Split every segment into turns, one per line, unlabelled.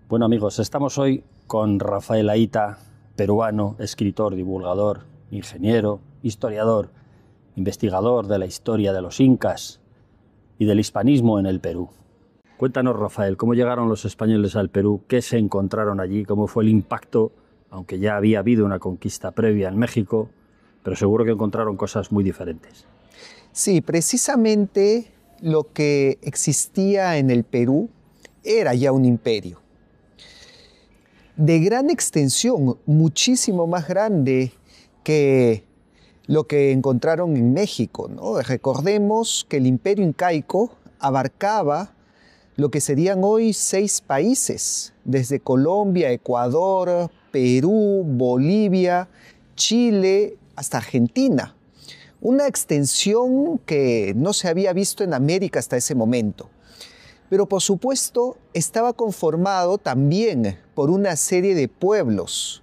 Bueno amigos, estamos hoy con Rafael Ayta, peruano, escritor, divulgador, ingeniero, historiador, investigador de la historia de los incas y del hispanismo en el Perú. Cuéntanos, Rafael, ¿cómo llegaron los españoles al Perú? ¿Qué se encontraron allí? ¿Cómo fue el impacto? Aunque ya había habido una conquista previa en México, pero seguro que encontraron cosas muy diferentes.
Sí, precisamente lo que existía en el Perú era ya un imperio de gran extensión, muchísimo más grande que lo que encontraron en México, ¿no? Recordemos que el imperio incaico abarcaba lo que serían hoy 6 países, desde Colombia, Ecuador, Perú, Bolivia, Chile, hasta Argentina. Una extensión que no se había visto en América hasta ese momento. Pero por supuesto estaba conformado también por una serie de pueblos,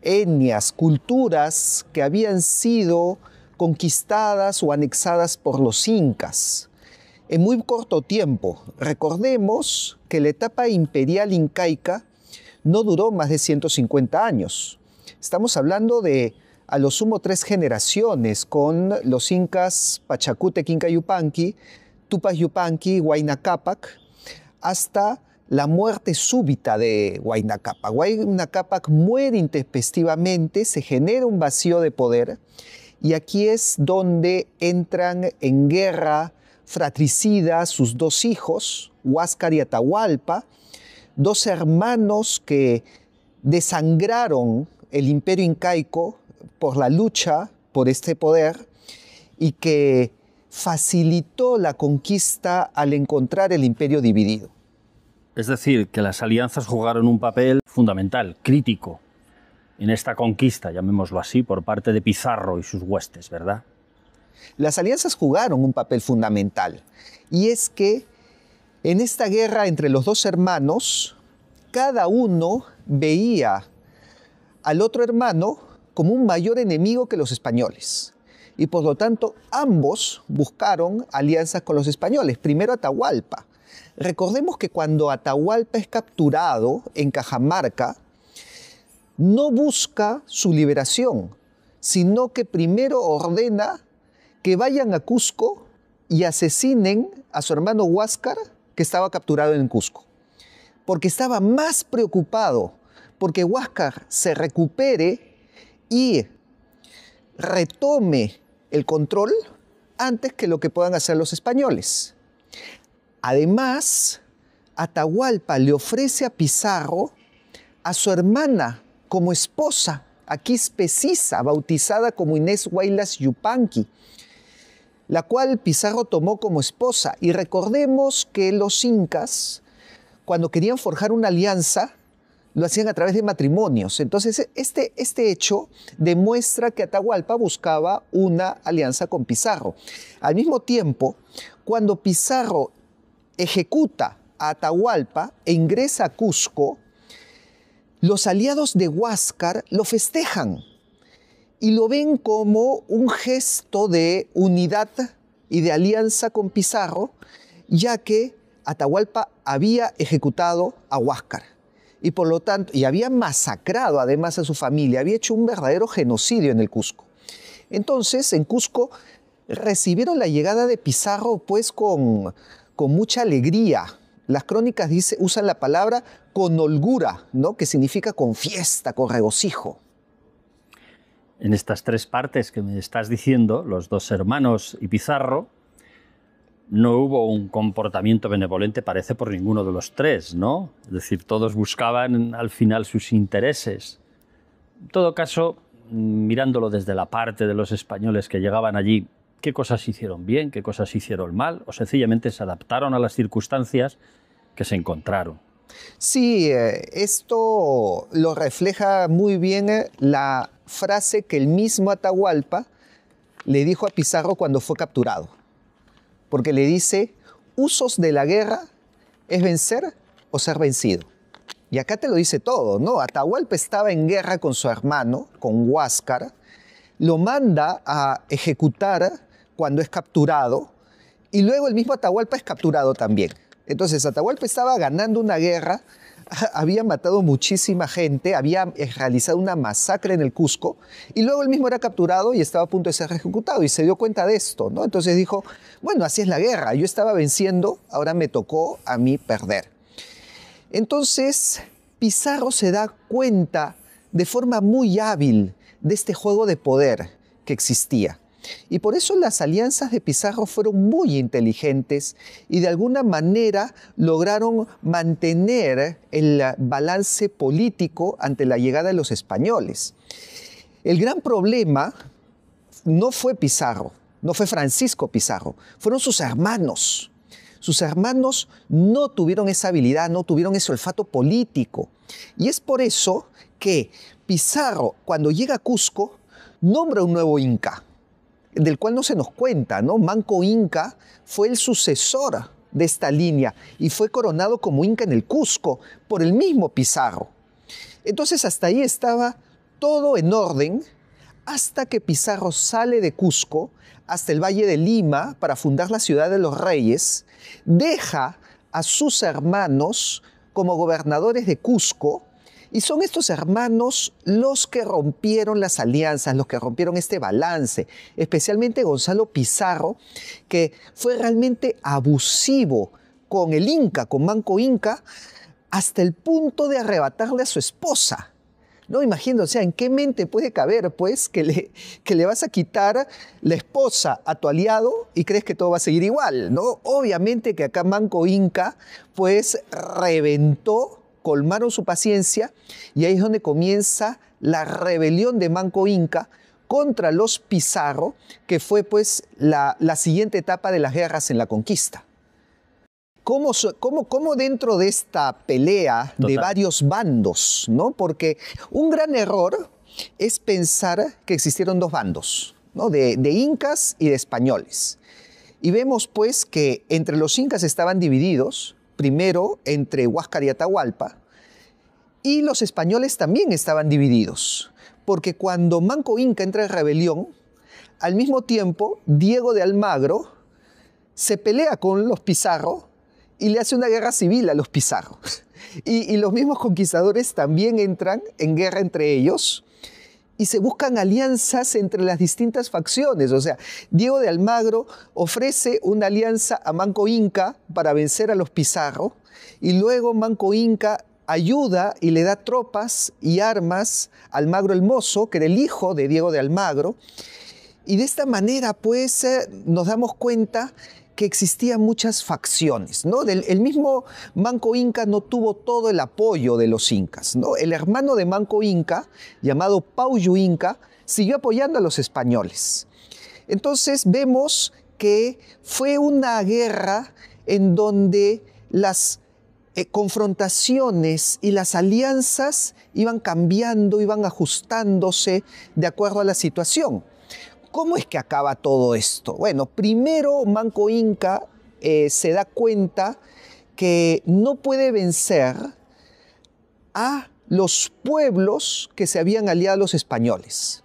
etnias, culturas que habían sido conquistadas o anexadas por los incas en muy corto tiempo. Recordemos que la etapa imperial incaica no duró más de 150 años. Estamos hablando de a lo sumo 3 generaciones con los incas Pachacútec, Inca Yupanqui, Tupac Yupanqui, Huayna Cápac, hasta la muerte súbita de Huayna Cápac. Huayna Cápac muere intempestivamente, se genera un vacío de poder y aquí es donde entran en guerra fratricida sus 2 hijos, Huáscar y Atahualpa, 2 hermanos que desangraron el imperio incaico por la lucha por este poder y que facilitó la conquista al encontrar el imperio dividido.
Es decir, que las alianzas jugaron un papel fundamental, crítico, en esta conquista, llamémoslo así, por parte de Pizarro y sus huestes, ¿verdad?
Las alianzas jugaron un papel fundamental, y es que en esta guerra entre los 2 hermanos, cada uno veía al otro hermano como un mayor enemigo que los españoles. Y por lo tanto, ambos buscaron alianzas con los españoles. Primero Atahualpa. Recordemos que cuando Atahualpa es capturado en Cajamarca, no busca su liberación, sino que primero ordena que vayan a Cusco y asesinen a su hermano Huáscar, que estaba capturado en Cusco. Porque estaba más preocupado porque Huáscar se recupere y retome el control antes que lo que puedan hacer los españoles. Además, Atahualpa le ofrece a Pizarro a su hermana como esposa, a Quispe Sisa, bautizada como Inés Huaylas Yupanqui, la cual Pizarro tomó como esposa. Y recordemos que los incas, cuando querían forjar una alianza, lo hacían a través de matrimonios. Entonces, este hecho demuestra que Atahualpa buscaba una alianza con Pizarro. Al mismo tiempo, cuando Pizarro ejecuta a Atahualpa e ingresa a Cusco, los aliados de Huáscar lo festejan y lo ven como un gesto de unidad y de alianza con Pizarro, ya que Atahualpa había ejecutado a Huáscar. Y por lo tanto, y había masacrado además a su familia, había hecho un verdadero genocidio en el Cusco. Entonces, en Cusco recibieron la llegada de Pizarro pues con mucha alegría. Las crónicas usan la palabra con holgura, ¿no? Que significa con fiesta, con regocijo.
En estas 3 partes que me estás diciendo, los 2 hermanos y Pizarro, no hubo un comportamiento benevolente, parece, por ninguno de los 3, ¿no? Es decir, todos buscaban al final sus intereses. En todo caso, mirándolo desde la parte de los españoles que llegaban allí, ¿qué cosas hicieron bien, qué cosas hicieron mal? ¿O sencillamente se adaptaron a las circunstancias que se encontraron?
Sí, esto lo refleja muy bien la frase que el mismo Atahualpa le dijo a Pizarro cuando fue capturado. Porque le dice, usos de la guerra es vencer o ser vencido. Y acá te lo dice todo, ¿no? Atahualpa estaba en guerra con su hermano, con Huáscar, lo manda a ejecutar cuando es capturado, y luego el mismo Atahualpa es capturado también. Entonces Atahualpa estaba ganando una guerra había matado muchísima gente, había realizado una masacre en el Cusco y luego él mismo era capturado y estaba a punto de ser ejecutado y se dio cuenta de esto, ¿no? Entonces dijo, bueno, así es la guerra, yo estaba venciendo, ahora me tocó a mí perder. Entonces Pizarro se da cuenta de forma muy hábil de este juego de poder que existía. Y por eso las alianzas de Pizarro fueron muy inteligentes y de alguna manera lograron mantener el balance político ante la llegada de los españoles. El gran problema no fue Pizarro, no fue Francisco Pizarro, fueron sus hermanos. Sus hermanos no tuvieron esa habilidad, no tuvieron ese olfato político. Y es por eso que Pizarro, cuando llega a Cusco, nombra un nuevo inca, del cual no se nos cuenta, ¿no? Manco Inca fue el sucesor de esta línea y fue coronado como inca en el Cusco por el mismo Pizarro. Entonces hasta ahí estaba todo en orden hasta que Pizarro sale de Cusco hasta el Valle de Lima para fundar la ciudad de los Reyes, deja a sus hermanos como gobernadores de Cusco. Y son estos hermanos los que rompieron las alianzas, los que rompieron este balance, especialmente Gonzalo Pizarro, que fue realmente abusivo con el Inca, con Manco Inca, hasta el punto de arrebatarle a su esposa. No, imagínate, o sea, ¿en qué mente puede caber, pues, que le vas a quitar la esposa a tu aliado y crees que todo va a seguir igual, ¿no? Obviamente que acá Manco Inca, pues, reventó, colmaron su paciencia y ahí es donde comienza la rebelión de Manco Inca contra los Pizarro, que fue pues la siguiente etapa de las guerras en la conquista. ¿Cómo dentro de esta pelea de varios bandos, ¿no? Porque un gran error es pensar que existieron dos bandos, ¿no? de incas y de españoles. Y vemos pues que entre los incas estaban divididos, primero entre Huáscar y Atahualpa, y los españoles también estaban divididos, porque cuando Manco Inca entra en rebelión, al mismo tiempo Diego de Almagro se pelea con los Pizarro y le hace una guerra civil a los Pizarro. Y los mismos conquistadores también entran en guerra entre ellos y se buscan alianzas entre las distintas facciones. O sea, Diego de Almagro ofrece una alianza a Manco Inca para vencer a los Pizarro y luego Manco Inca ayuda y le da tropas y armas a Almagro el Mozo, que era el hijo de Diego de Almagro. Y de esta manera, pues, nos damos cuenta que existían muchas facciones, ¿no? El mismo Manco Inca no tuvo todo el apoyo de los incas, ¿no? El hermano de Manco Inca, llamado Pauyu Inca, siguió apoyando a los españoles. Entonces vemos que fue una guerra en donde las confrontaciones y las alianzas iban cambiando, iban ajustándose de acuerdo a la situación. ¿Cómo es que acaba todo esto? Bueno, primero Manco Inca se da cuenta que no puede vencer a los pueblos que se habían aliado a los españoles,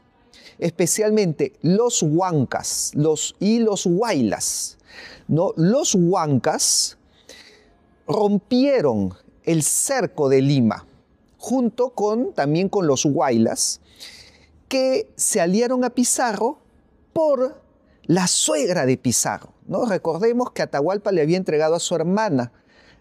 especialmente los huancas y los huaylas, ¿no? Los huancas rompieron el cerco de Lima, junto también con los huaylas, que se aliaron a Pizarro por la suegra de Pizarro, ¿no? Recordemos que Atahualpa le había entregado a su hermana,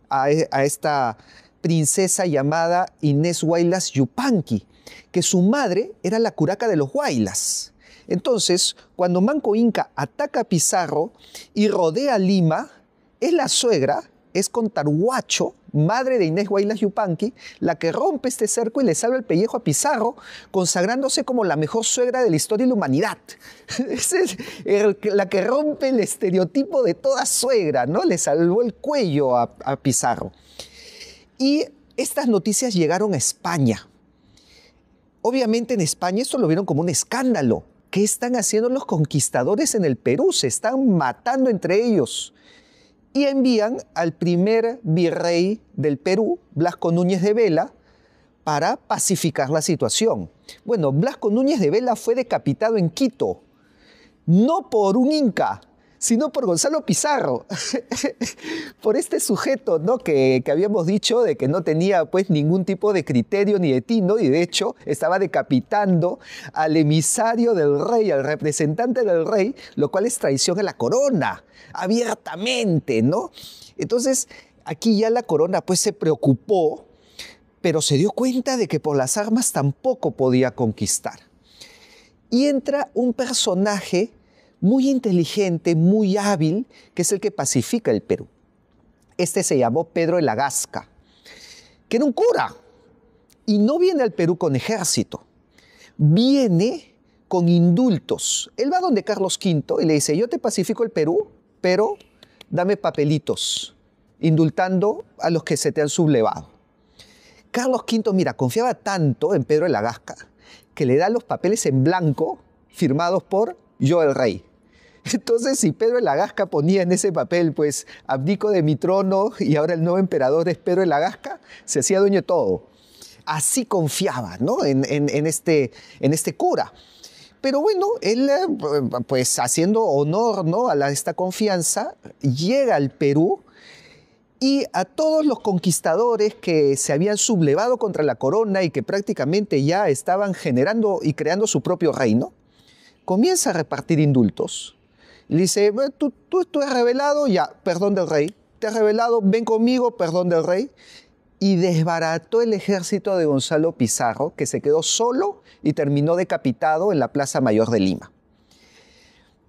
a esta princesa llamada Inés Huaylas Yupanqui, que su madre era la curaca de los huaylas. Entonces, cuando Manco Inca ataca a Pizarro y rodea Lima, es la suegra, es Contarhuacho, madre de Inés Huaylas Yupanqui, la que rompe este cerco y le salva el pellejo a Pizarro, consagrándose como la mejor suegra de la historia de la humanidad. Es la que rompe el estereotipo de toda suegra, ¿no? Le salvó el cuello a Pizarro. Y estas noticias llegaron a España. Obviamente en España esto lo vieron como un escándalo. ¿Qué están haciendo los conquistadores en el Perú? Se están matando entre ellos. Y envían al primer virrey del Perú, Blasco Núñez de Vela, para pacificar la situación. Bueno, Blasco Núñez de Vela fue decapitado en Quito, no por un inca, sino por Gonzalo Pizarro, por este sujeto, ¿no? que habíamos dicho de que no tenía pues ningún tipo de criterio ni de tino, y de hecho estaba decapitando al emisario del rey, al representante del rey, lo cual es traición a la corona, abiertamente, ¿no? Entonces, aquí ya la corona pues se preocupó, pero se dio cuenta de que por las armas tampoco podía conquistar. Y entra un personaje muy inteligente, muy hábil, que es el que pacifica el Perú. Este se llamó Pedro de la Gasca, que era un cura, y no viene al Perú con ejército, viene con indultos. Él va donde Carlos V y le dice, yo te pacifico el Perú, pero dame papelitos, indultando a los que se te han sublevado. Carlos V, mira, confiaba tanto en Pedro de la Gasca que le da los papeles en blanco firmados por yo el rey. Entonces, si Pedro de la Gasca ponía en ese papel, pues, abdico de mi trono y ahora el nuevo emperador es Pedro de la Gasca, se hacía dueño de todo. Así confiaba, ¿no? en este cura. Pero bueno, él, pues, haciendo honor, ¿no? a esta confianza, llega al Perú y a todos los conquistadores que se habían sublevado contra la corona y que prácticamente ya estaban generando y creando su propio reino, comienza a repartir indultos. Le dice, tú has rebelado, ya, perdón del rey. Te has rebelado, ven conmigo, perdón del rey. Y desbarató el ejército de Gonzalo Pizarro, que se quedó solo y terminó decapitado en la Plaza Mayor de Lima.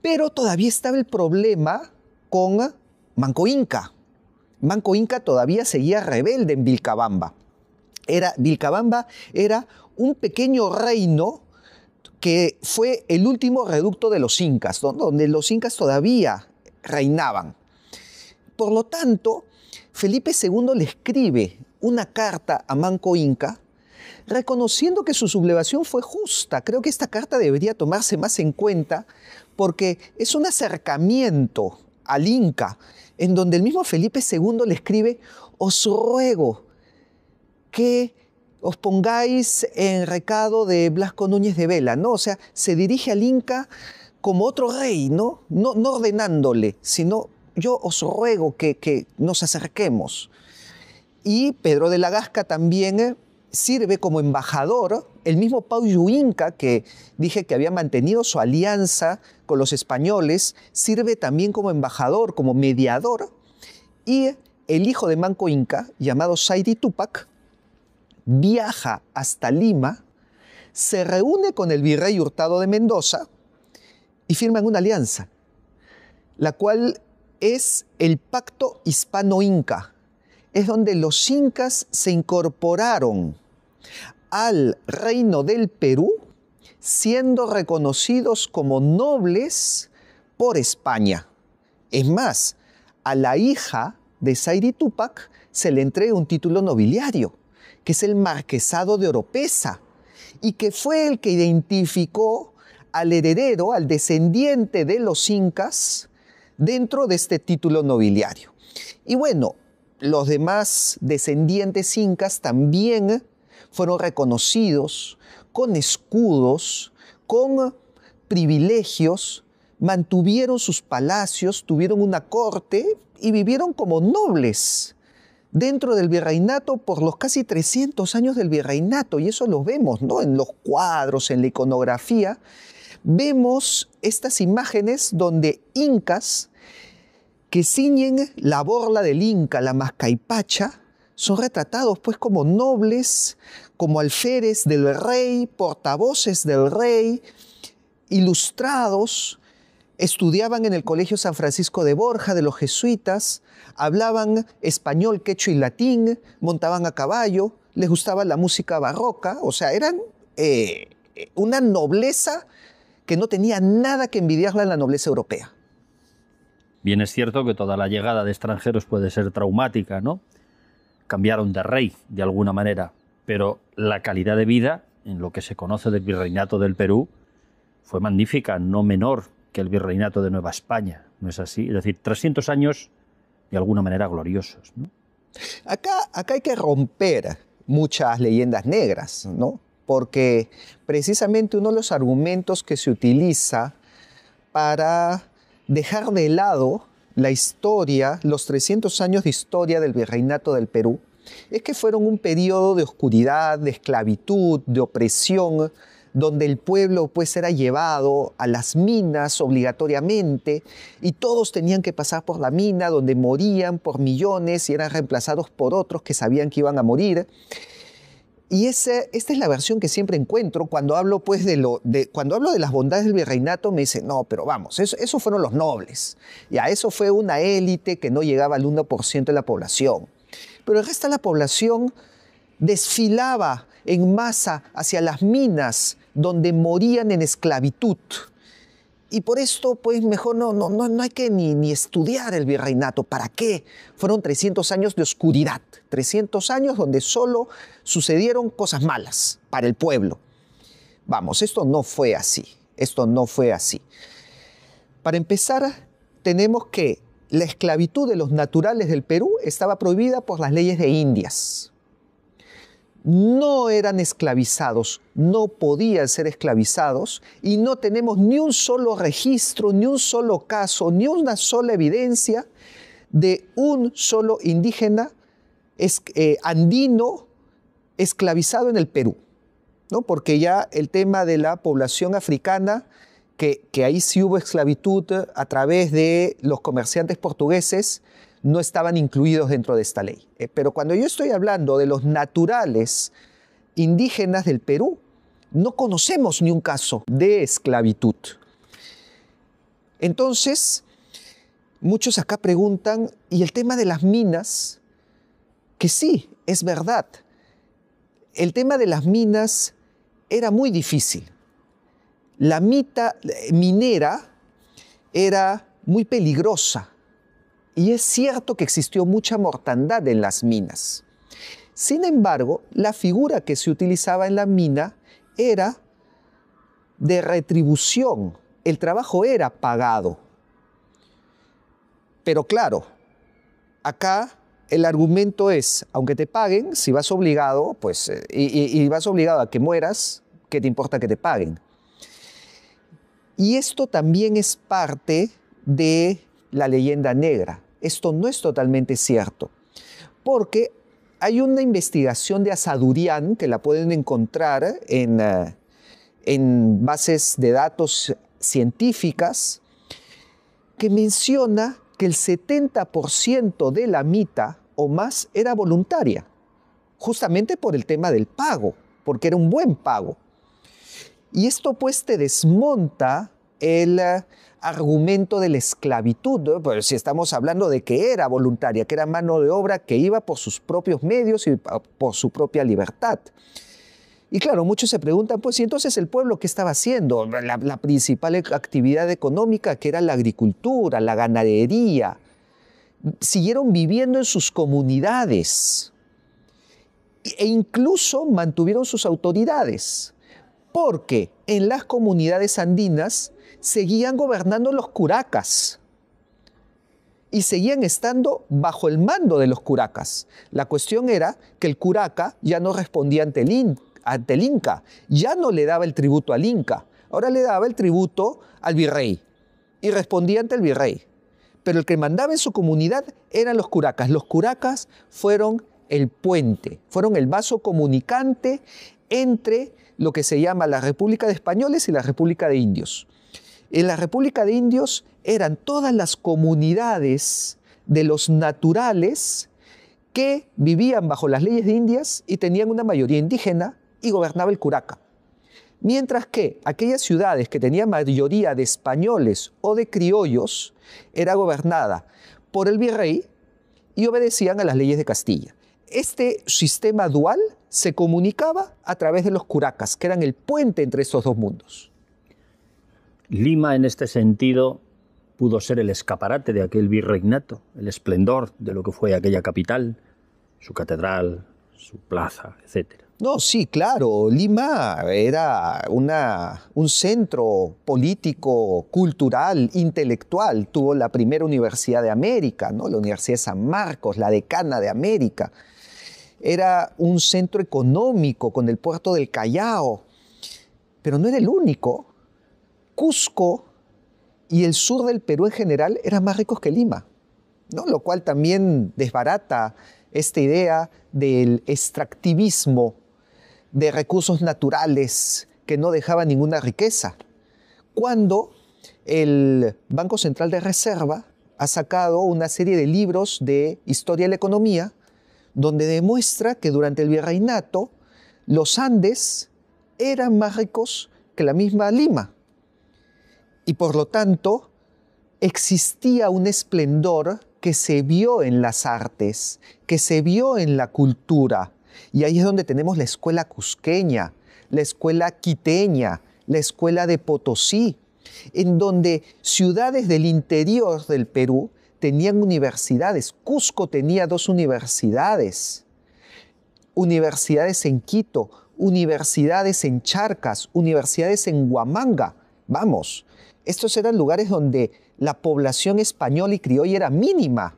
Pero todavía estaba el problema con Manco Inca. Manco Inca todavía seguía rebelde en Vilcabamba. Vilcabamba era un pequeño reino que fue el último reducto de los incas, donde los incas todavía reinaban. Por lo tanto, Felipe II le escribe una carta a Manco Inca reconociendo que su sublevación fue justa. Creo que esta carta debería tomarse más en cuenta porque es un acercamiento al Inca en donde el mismo Felipe II le escribe, os ruego que os pongáis en recado de Blasco Núñez de Vela, ¿no? O sea, se dirige al Inca como otro rey, ¿no? No ordenándole, sino yo os ruego que nos acerquemos. Y Pedro de la Gasca también sirve como embajador, el mismo Pau Inca, que dije que había mantenido su alianza con los españoles, sirve también como embajador, como mediador, y el hijo de Manco Inca, llamado Saidi Túpac, viaja hasta Lima, se reúne con el virrey Hurtado de Mendoza y firman una alianza, la cual es el Pacto Hispano-Inca. Es donde los incas se incorporaron al reino del Perú, siendo reconocidos como nobles por España. Es más, a la hija de Saidi Túpac se le entrega un título nobiliario, que es el Marquesado de Oropesa, y que fue el que identificó al heredero, al descendiente de los incas, dentro de este título nobiliario. Y bueno, los demás descendientes incas también fueron reconocidos con escudos, con privilegios, mantuvieron sus palacios, tuvieron una corte y vivieron como nobles dentro del virreinato por los casi 300 años del virreinato. Y eso lo vemos, ¿no? En los cuadros, en la iconografía. Vemos estas imágenes donde incas que ciñen la borla del Inca, la mascaipacha, son retratados pues como nobles, como alférez del rey, portavoces del rey, ilustrados, estudiaban en el Colegio San Francisco de Borja de los jesuitas, hablaban español, quechua y latín, montaban a caballo, les gustaba la música barroca, o sea, eran una nobleza que no tenía nada que envidiarle a la nobleza europea.
Bien es cierto que toda la llegada de extranjeros puede ser traumática, ¿no? Cambiaron de rey, de alguna manera, pero la calidad de vida, en lo que se conoce del Virreinato del Perú, fue magnífica, no menor que el Virreinato de Nueva España, ¿no es así? Es decir, 300 años de alguna manera gloriosos, ¿no?
Acá hay que romper muchas leyendas negras, ¿no? Porque precisamente uno de los argumentos que se utiliza para dejar de lado la historia, los 300 años de historia del virreinato del Perú, es que fueron un periodo de oscuridad, de esclavitud, de opresión, donde el pueblo pues era llevado a las minas obligatoriamente y todos tenían que pasar por la mina, donde morían por millones y eran reemplazados por otros que sabían que iban a morir. Y esta es la versión que siempre encuentro cuando hablo, pues, cuando hablo de las bondades del virreinato. Me dicen, no, pero vamos, eso fueron los nobles. Ya, eso fue una élite que no llegaba al 1% de la población. Pero el resto de la población desfilaba en masa hacia las minas donde morían en esclavitud. Y por esto, pues, mejor no hay que ni estudiar el virreinato. ¿Para qué? Fueron 300 años de oscuridad. 300 años donde solo sucedieron cosas malas para el pueblo. Vamos, esto no fue así. Esto no fue así. Para empezar, tenemos que la esclavitud de los naturales del Perú estaba prohibida por las leyes de Indias. No eran esclavizados, no podían ser esclavizados y no tenemos ni un solo registro, ni un solo caso, ni una sola evidencia de un solo indígena andino esclavizado en el Perú, ¿no? Porque ya el tema de la población africana, que ahí sí hubo esclavitud a través de los comerciantes portugueses, no estaban incluidos dentro de esta ley. Pero cuando yo estoy hablando de los naturales indígenas del Perú, no conocemos ni un caso de esclavitud. Entonces, muchos acá preguntan, ¿y el tema de las minas? Que sí, es verdad. El tema de las minas era muy difícil. La minera era muy peligrosa. Y es cierto que existió mucha mortandad en las minas. Sin embargo, la figura que se utilizaba en la mina era de retribución. El trabajo era pagado. Pero claro, acá el argumento es, aunque te paguen, si vas obligado, pues, y vas obligado a que mueras, ¿qué te importa que te paguen? Y esto también es parte de la leyenda negra. Esto no es totalmente cierto, porque hay una investigación de Asadurian, que la pueden encontrar en bases de datos científicas, que menciona que el 70% de la mita o más era voluntaria, justamente por el tema del pago, porque era un buen pago. Y esto pues te desmonta el argumento de la esclavitud, ¿no? Pues si estamos hablando de que era voluntaria, que era mano de obra que iba por sus propios medios y por su propia libertad. Y claro, muchos se preguntan, pues, ¿y entonces el pueblo qué estaba haciendo? La principal actividad económica, que era la agricultura, la ganadería, siguieron viviendo en sus comunidades e incluso mantuvieron sus autoridades, porque en las comunidades andinas seguían gobernando los curacas y seguían estando bajo el mando de los curacas. La cuestión era que el curaca ya no respondía ante el Inca, ya no le daba el tributo al Inca, ahora le daba el tributo al virrey y respondía ante el virrey. Pero el que mandaba en su comunidad eran los curacas. Los curacas fueron el puente, fueron el vaso comunicante entre lo que se llama la República de Españoles y la República de Indios. En la República de Indios eran todas las comunidades de los naturales que vivían bajo las leyes de Indias y tenían una mayoría indígena y gobernaba el curaca. Mientras que aquellas ciudades que tenían mayoría de españoles o de criollos era gobernada por el virrey y obedecían a las leyes de Castilla. Este sistema dual se comunicaba a través de los curacas, que eran el puente entre estos dos mundos.
Lima, en este sentido, pudo ser el escaparate de aquel virreinato, el esplendor de lo que fue aquella capital, su catedral, su plaza, etc.
No, sí, claro. Lima era un centro político, cultural, intelectual. Tuvo la primera universidad de América, ¿no? La Universidad de San Marcos, la decana de América. Era un centro económico con el puerto del Callao. Pero no era el único. Cusco y el sur del Perú en general eran más ricos que Lima, ¿no? Lo cual también desbarata esta idea del extractivismo de recursos naturales que no dejaban ninguna riqueza. Cuando el Banco Central de Reserva ha sacado una serie de libros de historia de la economía donde demuestra que durante el virreinato los Andes eran más ricos que la misma Lima. Y por lo tanto, existía un esplendor que se vio en las artes, que se vio en la cultura. Y ahí es donde tenemos la escuela cusqueña, la escuela quiteña, la escuela de Potosí, en donde ciudades del interior del Perú tenían universidades. Cusco tenía 2 universidades. Universidades en Quito, universidades en Charcas, universidades en Huamanga. Vamos, estos eran lugares donde la población española y criolla era mínima.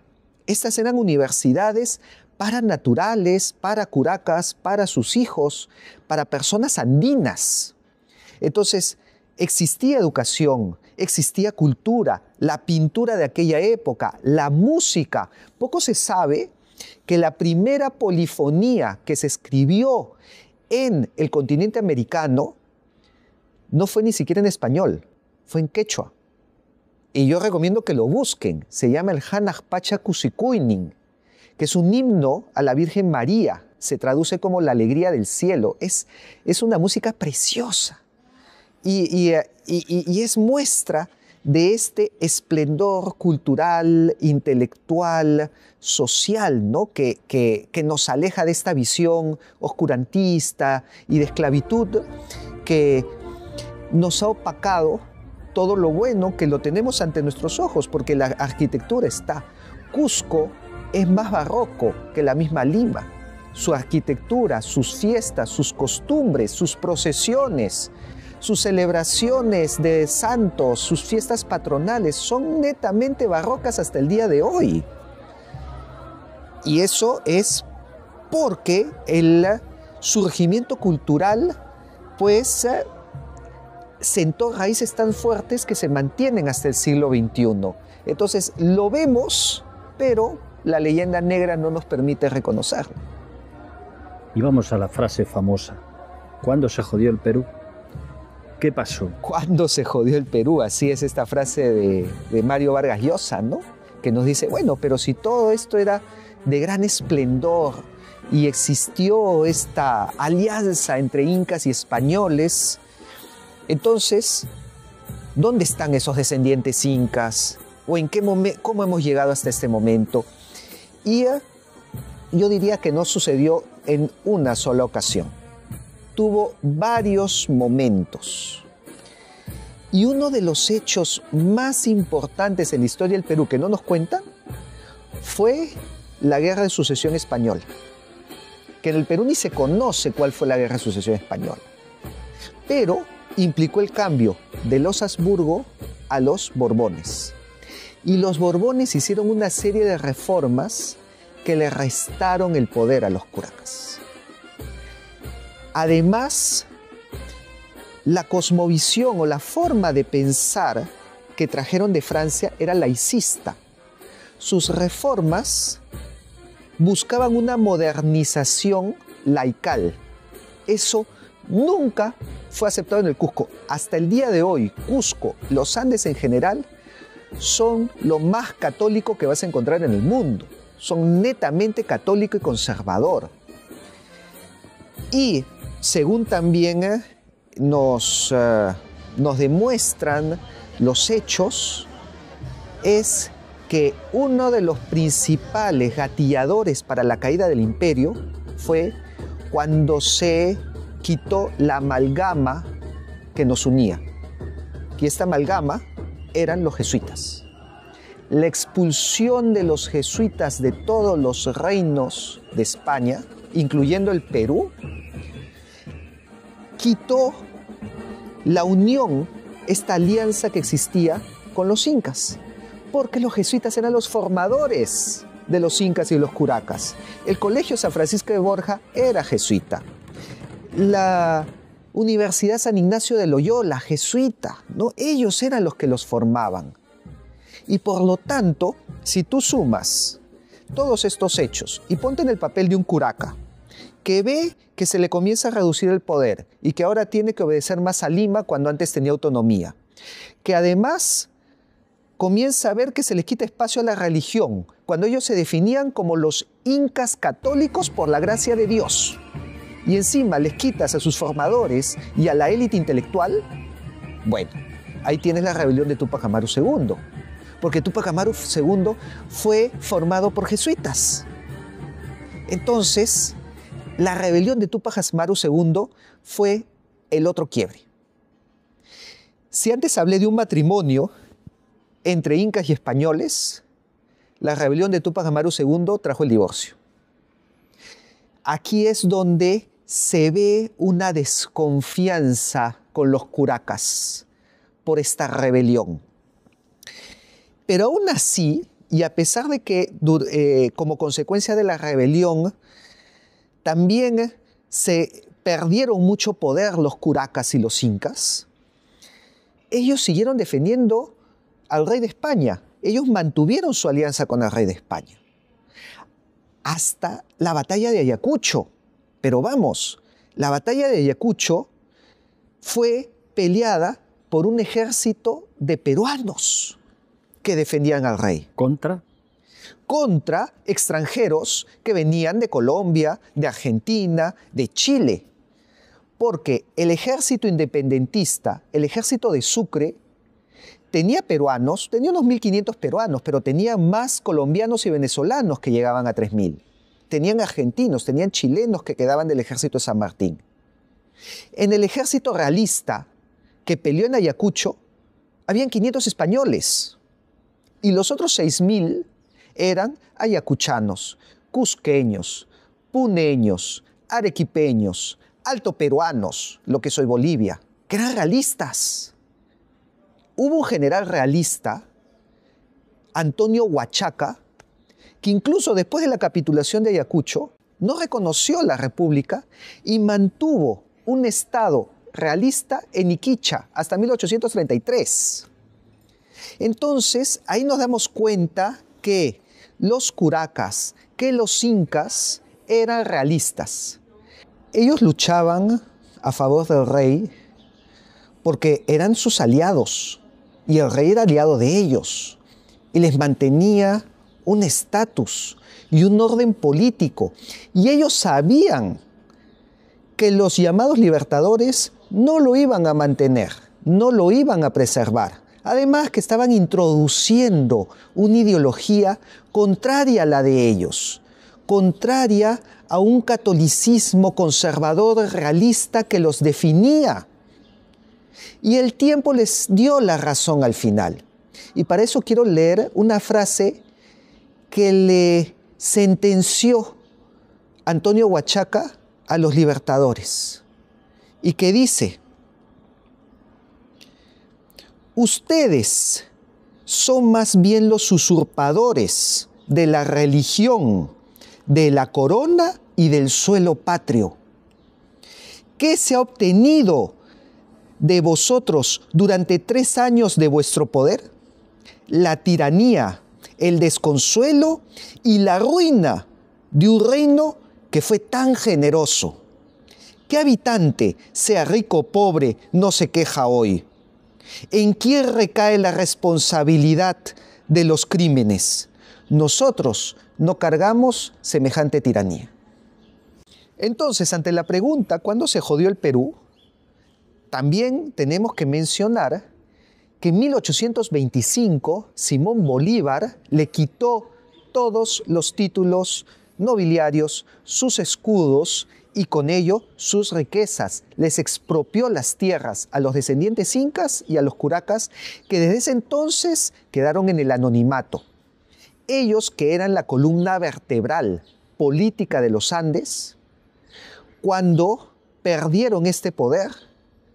Estas eran universidades para naturales, para curacas, para sus hijos, para personas andinas. Entonces, existía educación, existía cultura, la pintura de aquella época, la música. Poco se sabe que la primera polifonía que se escribió en el continente americano no fue ni siquiera en español, fue en quechua. Y yo recomiendo que lo busquen. Se llama el Hanajpacha Kusikuinin, que es un himno a la Virgen María. Se traduce como la alegría del cielo. Es una música preciosa. Y es muestra de este esplendor cultural, intelectual, social, ¿no? que nos aleja de esta visión oscurantista y de esclavitud que nos ha opacado todo lo bueno que lo tenemos ante nuestros ojos, porque la arquitectura está. Cusco es más barroco que la misma Lima. Su arquitectura, sus fiestas, sus costumbres, sus procesiones, sus celebraciones de santos, sus fiestas patronales son netamente barrocas hasta el día de hoy. Y eso es porque el surgimiento cultural, pues, sentó raíces tan fuertes que se mantienen hasta el siglo XXI. Entonces, lo vemos, pero la leyenda negra no nos permite reconocerlo.
Y vamos a la frase famosa. ¿Cuándo se jodió el Perú? ¿Qué pasó?
¿Cuándo se jodió el Perú? Así es esta frase de Mario Vargas Llosa, ¿no? Que nos dice, bueno, pero si todo esto era de gran esplendor y existió esta alianza entre incas y españoles, entonces, ¿dónde están esos descendientes incas? ¿O en cómo hemos llegado hasta este momento? Y yo diría que no sucedió en una sola ocasión. Tuvo varios momentos. Y uno de los hechos más importantes en la historia del Perú que no nos cuentan fue la Guerra de Sucesión Española. Que en el Perú ni se conoce cuál fue la Guerra de Sucesión Española. Pero implicó el cambio de los Habsburgo a los Borbones. Y los Borbones hicieron una serie de reformas que le restaron el poder a los curacas. Además, la cosmovisión o la forma de pensar que trajeron de Francia era laicista. Sus reformas buscaban una modernización laical. Eso nunca fue aceptado en el Cusco. Hasta el día de hoy, Cusco, los Andes en general, son lo más católico que vas a encontrar en el mundo. Son netamente católico y conservador. Y según también nos demuestran los hechos, es que uno de los principales gatilladores para la caída del imperio fue cuando se quitó la amalgama que nos unía. Y esta amalgama eran los jesuitas. La expulsión de los jesuitas de todos los reinos de España, incluyendo el Perú, quitó la unión, esta alianza que existía con los incas, porque los jesuitas eran los formadores de los incas y los curacas. El Colegio San Francisco de Borja era jesuita. Universidad San Ignacio de Loyola, jesuita, ¿no? Ellos eran los que los formaban. Y por lo tanto, si tú sumas todos estos hechos y ponte en el papel de un curaca que ve que se le comienza a reducir el poder y que ahora tiene que obedecer más a Lima cuando antes tenía autonomía, que además comienza a ver que se les quita espacio a la religión, cuando ellos se definían como los incas católicos por la gracia de Dios, y encima les quitas a sus formadores y a la élite intelectual, bueno, ahí tienes la rebelión de Túpac Amaru II, porque Túpac Amaru II fue formado por jesuitas. Entonces, la rebelión de Túpac Amaru II fue el otro quiebre. Si antes hablé de un matrimonio entre incas y españoles, la rebelión de Túpac Amaru II trajo el divorcio. Aquí es donde se ve una desconfianza con los curacas por esta rebelión. Pero aún así, y a pesar de que como consecuencia de la rebelión, también se perdieron mucho poder los curacas y los incas, ellos siguieron defendiendo al rey de España. Ellos mantuvieron su alianza con el rey de España. Hasta la batalla de Ayacucho. Pero vamos, la batalla de Ayacucho fue peleada por un ejército de peruanos que defendían al rey.
¿Contra?
Contra extranjeros que venían de Colombia, de Argentina, de Chile. Porque el ejército independentista, el ejército de Sucre, tenía peruanos, tenía unos 1.500 peruanos, pero tenía más colombianos y venezolanos que llegaban a 3.000. Tenían argentinos, tenían chilenos que quedaban del ejército de San Martín. En el ejército realista que peleó en Ayacucho, habían 500 españoles. Y los otros 6.000 eran ayacuchanos, cusqueños, puneños, arequipeños, altoperuanos, lo que soy Bolivia, que eran realistas. Hubo un general realista, Antonio Huachaca, que incluso después de la capitulación de Ayacucho, no reconoció la república y mantuvo un estado realista en Iquicha hasta 1833. Entonces, ahí nos damos cuenta que los curacas, que los incas eran realistas. Ellos luchaban a favor del rey porque eran sus aliados y el rey era aliado de ellos y les mantenía un estatus y un orden político. Y ellos sabían que los llamados libertadores no lo iban a mantener, no lo iban a preservar. Además que estaban introduciendo una ideología contraria a la de ellos, contraria a un catolicismo conservador realista que los definía. Y el tiempo les dio la razón al final. Y para eso quiero leer una frase que le sentenció Antonio Huachaca a los libertadores y que dice: ustedes son más bien los usurpadores de la religión, de la corona y del suelo patrio. ¿Qué se ha obtenido de vosotros durante 3 años de vuestro poder? La tiranía, el desconsuelo y la ruina de un reino que fue tan generoso. ¿Qué habitante, sea rico o pobre, no se queja hoy? ¿En quién recae la responsabilidad de los crímenes? Nosotros no cargamos semejante tiranía. Entonces, ante la pregunta ¿cuándo se jodió el Perú?, también tenemos que mencionar que en 1825 Simón Bolívar le quitó todos los títulos nobiliarios, sus escudos y con ello sus riquezas. Les expropió las tierras a los descendientes incas y a los curacas, que desde ese entonces quedaron en el anonimato. Ellos, que eran la columna vertebral política de los Andes, cuando perdieron este poder,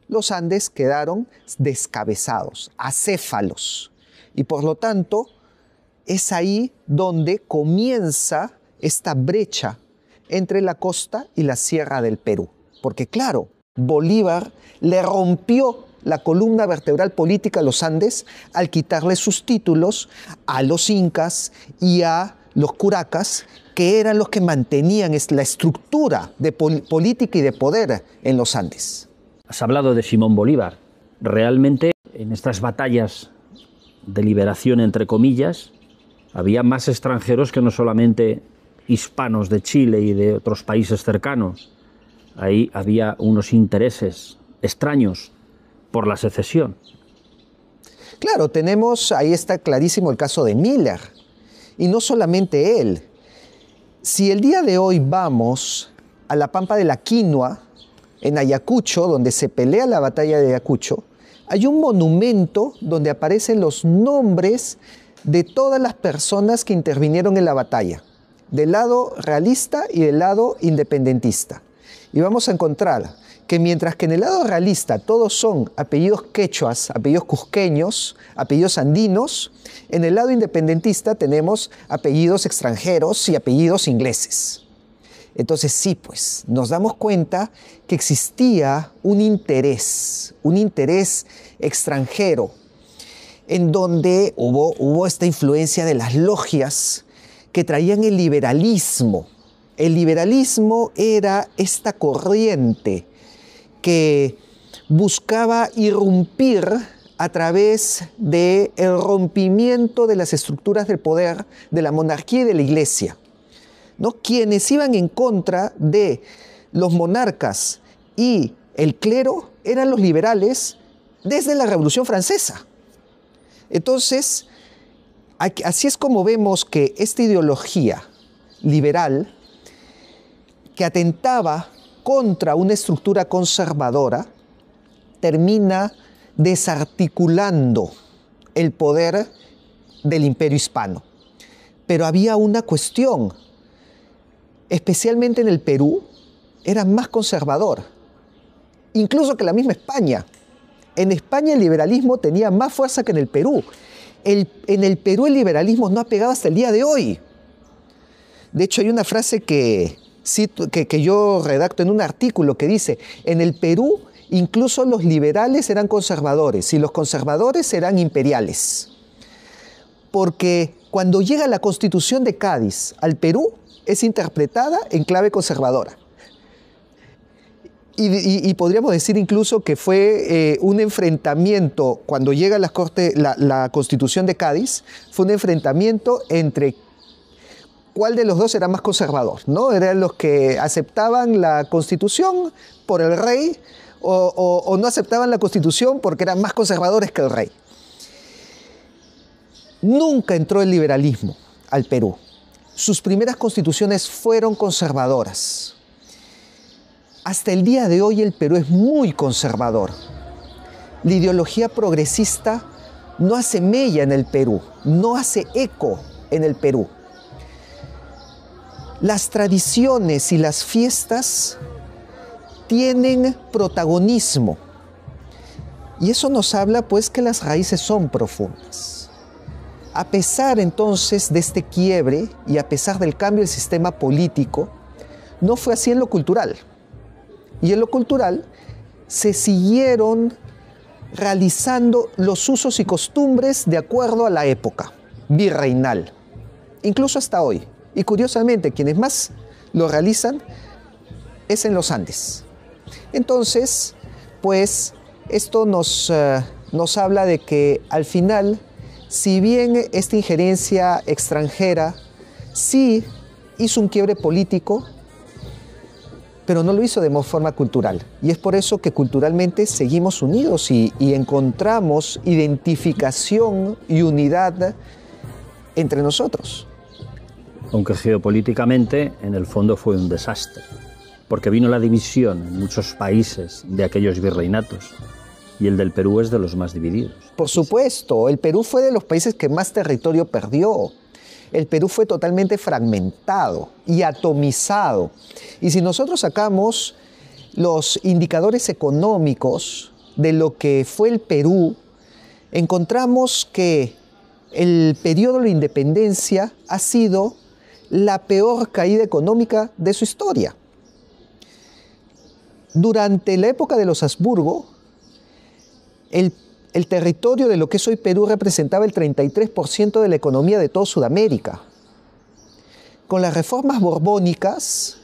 los Andes quedaron descabezados, acéfalos. Y por lo tanto, es ahí donde comienza esta brecha entre la costa y la sierra del Perú. Porque claro, Bolívar le rompió la columna vertebral política a los Andes al quitarle sus títulos a los incas y a los curacas, que eran los que mantenían la estructura de política y de poder en los Andes.
Has hablado de Simón Bolívar. Realmente, en estas batallas de liberación, entre comillas, había más extranjeros que no solamente hispanos de Chile y de otros países cercanos. Ahí había unos intereses extraños por la secesión.
Claro, ahí está clarísimo el caso de Miller. Y no solamente él. Si el día de hoy vamos a la Pampa de la Quinua, en Ayacucho, donde se pelea la batalla de Ayacucho, hay un monumento donde aparecen los nombres de todas las personas que intervinieron en la batalla, del lado realista y del lado independentista. Y vamos a encontrar que mientras que en el lado realista todos son apellidos quechuas, apellidos cusqueños, apellidos andinos, en el lado independentista tenemos apellidos extranjeros y apellidos ingleses. Entonces sí, pues, nos damos cuenta que existía un interés extranjero, en donde hubo esta influencia de las logias que traían el liberalismo. El liberalismo era esta corriente que buscaba irrumpir a través del rompimiento de las estructuras del poder de la monarquía y de la iglesia, ¿no? Quienes iban en contra de los monarcas y el clero eran los liberales desde la Revolución Francesa. Entonces, así es como vemos que esta ideología liberal, que atentaba contra una estructura conservadora, termina desarticulando el poder del imperio hispano. Pero había una cuestión, especialmente en el Perú, era más conservador, incluso que la misma España. En España el liberalismo tenía más fuerza que en el Perú. En el Perú el liberalismo no ha pegado hasta el día de hoy. De hecho, hay una frase que yo redacto en un artículo que dice: en el Perú incluso los liberales eran conservadores y los conservadores eran imperiales. Porque cuando llega la Constitución de Cádiz al Perú, es interpretada en clave conservadora. Y podríamos decir incluso que fue un enfrentamiento, cuando llega la Constitución de Cádiz, fue un enfrentamiento entre cuál de los dos era más conservador, ¿no? Eran los que aceptaban la Constitución por el rey o no aceptaban la Constitución porque eran más conservadores que el rey. Nunca entró el liberalismo al Perú. Sus primeras constituciones fueron conservadoras. Hasta el día de hoy el Perú es muy conservador. La ideología progresista no hace mella en el Perú, no hace eco en el Perú. Las tradiciones y las fiestas tienen protagonismo. Y eso nos habla pues que las raíces son profundas. A pesar entonces de este quiebre y a pesar del cambio del sistema político, no fue así en lo cultural. Y en lo cultural se siguieron realizando los usos y costumbres de acuerdo a la época virreinal, incluso hasta hoy. Y curiosamente, quienes más lo realizan es en los Andes. Entonces, pues, esto nos habla de que al final, si bien esta injerencia extranjera sí hizo un quiebre político, pero no lo hizo de forma cultural. Y es por eso que culturalmente seguimos unidos y encontramos identificación y unidad entre nosotros.
Aunque geopolíticamente, en el fondo fue un desastre, porque vino la división en muchos países de aquellos virreinatos, y el del Perú es de los más divididos.
Por supuesto, el Perú fue de los países que más territorio perdió. El Perú fue totalmente fragmentado y atomizado. Y si nosotros sacamos los indicadores económicos de lo que fue el Perú, encontramos que el periodo de la independencia ha sido la peor caída económica de su historia. durante la época de los Habsburgo, el territorio de lo que es hoy Perú representaba el 33% de la economía de toda Sudamérica. Con las reformas borbónicas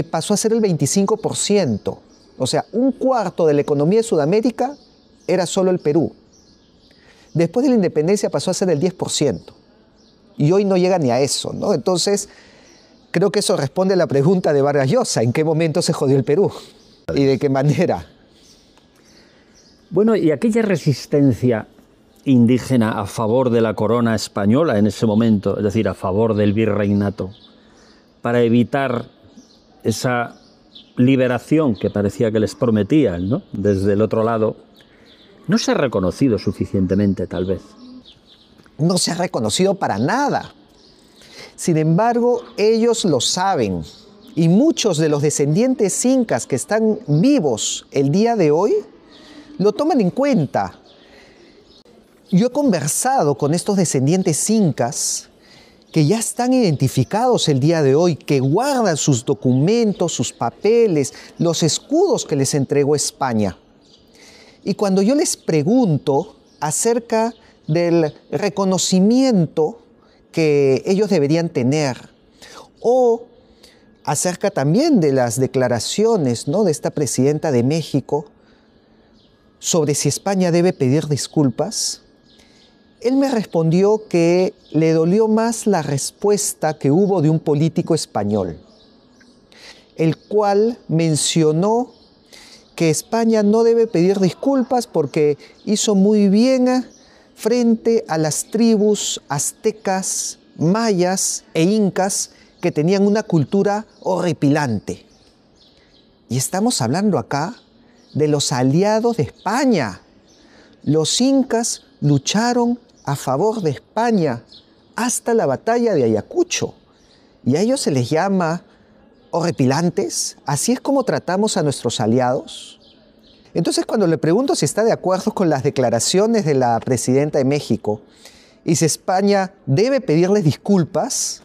pasó a ser el 25%. O sea, un cuarto de la economía de Sudamérica era solo el Perú. Después de la independencia pasó a ser el 10%. Y hoy no llega ni a eso, ¿no? Entonces, creo que eso responde a la pregunta de Vargas Llosa: ¿en qué momento se jodió el Perú? ¿Y de qué manera?
Bueno, y aquella resistencia indígena a favor de la corona española en ese momento, es decir, a favor del virreinato, para evitar esa liberación que parecía que les prometían, ¿no?, desde el otro lado, no se ha reconocido suficientemente, tal vez.
No se ha reconocido para nada. Sin embargo, ellos lo saben. Y muchos de los descendientes incas que están vivos el día de hoy lo toman en cuenta. Yo he conversado con estos descendientes incas que ya están identificados el día de hoy, que guardan sus documentos, sus papeles, los escudos que les entregó España. Y cuando yo les pregunto acerca del reconocimiento que ellos deberían tener, o acerca también de las declaraciones, ¿no?, de esta presidenta de México sobre si España debe pedir disculpas, él me respondió que le dolió más la respuesta que hubo de un político español, el cual mencionó que España no debe pedir disculpas porque hizo muy bien frente a las tribus aztecas, mayas e incas que tenían una cultura horripilante. Y estamos hablando acá de los aliados de España. Los incas lucharon a favor de España hasta la batalla de Ayacucho. Y a ellos se les llama horripilantes. ¿Así es como tratamos a nuestros aliados? Entonces, cuando le pregunto si está de acuerdo con las declaraciones de la presidenta de México y si España debe pedirles disculpas,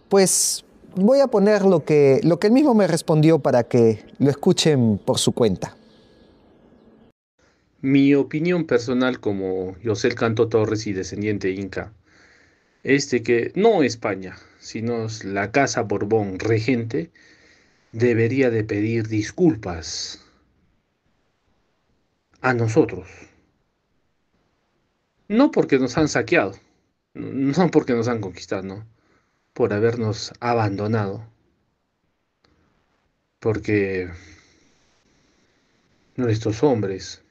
pues voy a poner lo que él mismo me respondió para que lo escuchen por su cuenta.
Mi opinión personal como Yosel Canto Torres y descendiente inca es de que no España, sino la Casa Borbón regente debería de pedir disculpas a nosotros. No porque nos han saqueado, no porque nos han conquistado, no, por habernos abandonado, porque nuestros hombres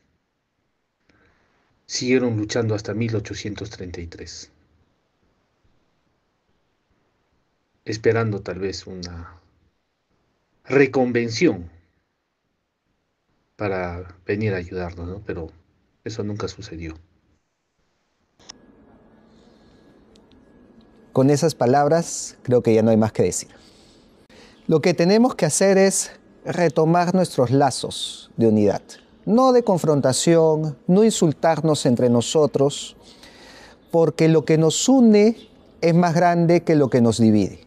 siguieron luchando hasta 1833, esperando tal vez una reconvención para venir a ayudarnos, ¿no? Pero eso nunca sucedió.
Con esas palabras, creo que ya no hay más que decir. Lo que tenemos que hacer es retomar nuestros lazos de unidad, no de confrontación, no insultarnos entre nosotros, porque lo que nos une es más grande que lo que nos divide.